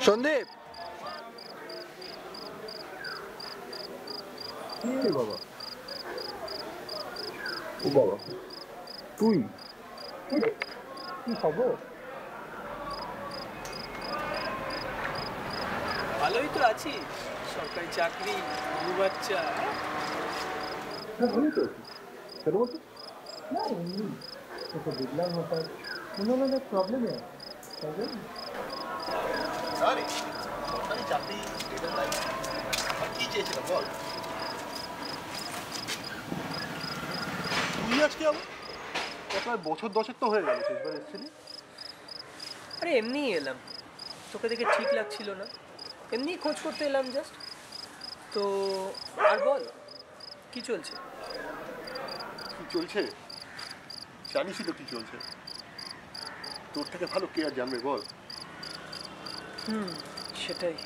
সন্দীপ, বাবা ও বাবা তুই কি খবর? ভালোই তো আছি। সরকারি চাকরি, বউ বাচ্চা। দেখলাম হঠাৎ কোনো প্রবলেম है সরকারি চাকরি, স্টেবল লাইফ, আর কি চেয়েছিলাম বল? তুই আজকে আবার প্রায় বছর দশেক তো হয়ে গেল শেষবার এসেছিলি। আরে এমনিই এলাম, তোকে দেখে ঠিক লাগছিল না, এমনিই খোঁজ করতে এলাম জাস্ট। তো আর বল, কি চলছে? কি চলছে জানিসই তো কি চলছে। তোর থেকে ভালো কে আর জানবে বল? সেটাই,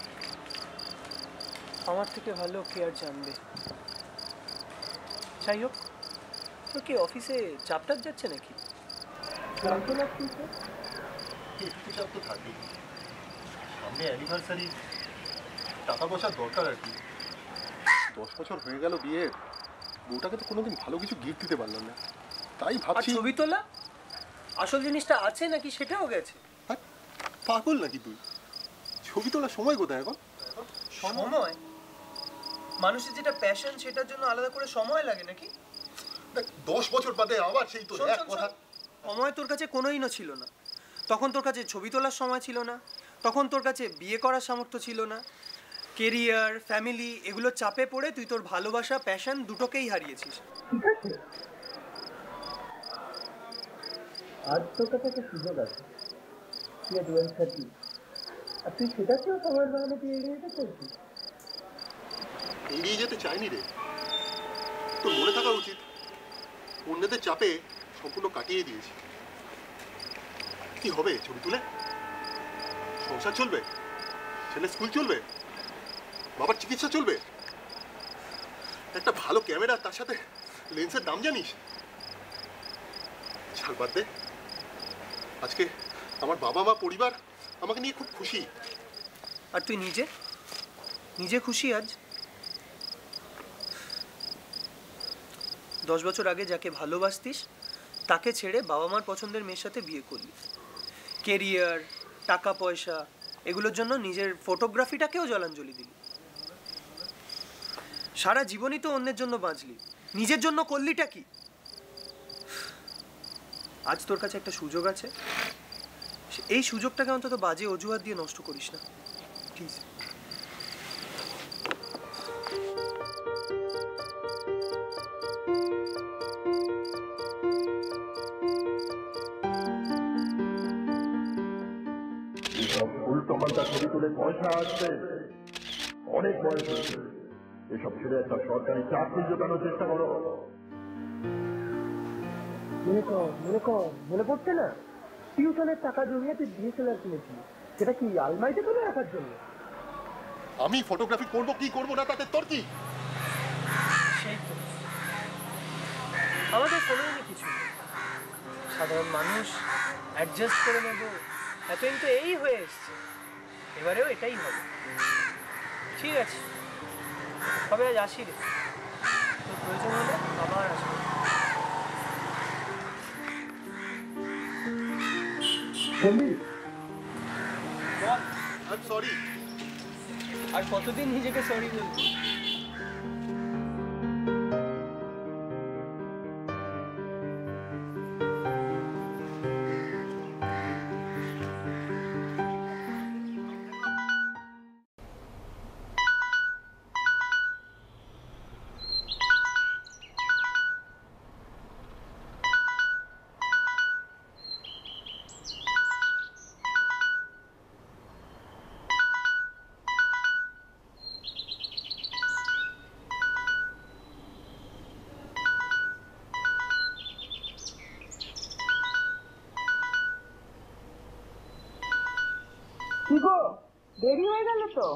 আমার থেকে ভালো কে আর জানবে। যাই হোক, তোর কি অফিসে চাপটাপ যাচ্ছে নাকি? একটু চাপ তো থাকেই, সামনে অ্যানিভার্সারি, টাকা পয়সার দরকার আর কি। 10 বছর হয়ে গেল বিয়ের, বউটাকে তো কোনোদিন ভালো কিছু গিফট দিতে পারলাম না, তাই ভাবছি। ছবি তোলা আসল জিনিসটা আছে নাকি সেটাও গেছে। পাগল নাকি তুই? ছবি তোলার সময় কোথায় এখন? সময়? মানুষের যেটা প্যাশন সেটার জন্য আলাদা করে সময় লাগে নাকি? দেখ 10 বছর বাদে আবার সেই তো এক কথা। সময় তোর কাছে কোনোই না ছিল না। তখন তোর কাছে ছবি তোলার সময় ছিল না, তখন তোর কাছে বিয়ে করার সামর্থ্য ছিল না। কেরিয়ার, ফ্যামিলি, এগুলো চাপে পড়ে তুই তোর ভালোবাসা, প্যাশন দুটোকেই হারিয়েছিস। ঠিক আছে, আজ তোর কাছে একটা সুযোগ আছে, তুই 12:30 আর তুই সেটাকেও সময়ের বাগানে তুই এড়িয়ে যেতে চাইছিস। এড়িয়ে যেতে চাইনি রে, তোর মনে থাকা উচিত অন্যদের চাপে সম্পূর্ণ কাটিয়ে দিয়েছি। কি হবে ছবি তুলে? সংসার চলবে, ছেলে স্কুল চলবে, বাবার চিকিৎসা চলবে। একটা ভালো ক্যামেরা, তার সাথে লেন্সের দাম জানিস? ছাড় বাদ দে। আজকে আমার বাবা মা, পরিবার আমাকে নিয়ে খুব খুশি। আর তুই নিজে নিজে খুশি আজ? 10 বছর আগে যাকে ভালোবাসতিস তাকে ছেড়ে বাবা মার পছন্দের মেয়ের সাথে বিয়ে করলি। কেরিয়ার, টাকা পয়সা, এগুলোর জন্য নিজের ফটোগ্রাফিটাকেও জলাঞ্জলি দিলি। সারা জীবনই তো অন্যের জন্য বাঁচলি, নিজের জন্য করলিটা কি? আজ তোর কাছে একটা সুযোগ আছে, এই সুযোগটাকে অন্তত বাজে অজুহাত দিয়ে নষ্ট করিস না প্লিজ। উল্টোপাল্টা ছবি তুলে পয়সা আসছে, অনেক বয়স হয়েছে, এসব ছেড়ে একটা সরকারি চাকরি জোগানোর চেষ্টা করো। মনে পড়ছে না, টিউশনের টাকা জমিয়ে তুই ডিএসএলআর কিনেছিস, সেটা কি আলমারিতে তুলে রাখার জন্য? আমি ফটোগ্রাফি করব কি করব না তাতে তোর কি? সেই তো, আমাদের কোনোদিনই কিছু নেই, সাধারণ মানুষ অ্যাডজাস্ট করে নেব, এতদিন তো এই হয়ে এসছে, এবারেও এটাই হবে। ঠিক আছে, তবে আজ আসি রে, তোর প্রয়োজন হলে আবার আসবো। সরি। আর কতদিন নিজেকে সরি বলবি? কি গো, দেরি হয়ে গেল তো?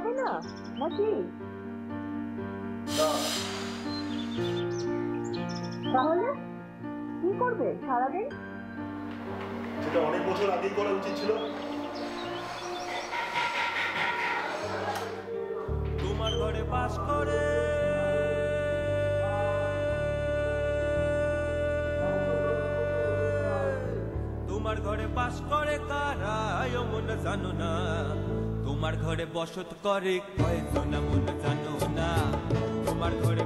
হয় না নাকি? তাহলে কি করবে সারাদিন? যেটা অনেক বছর আগেই করা উচিত ছিল। তোমার ঘরে বাস করে তোমার ঘরে বাস করে কারা মন জানো না, তোমার ঘরে বসত করে কয়জন মন জানো না, তোমার ঘরে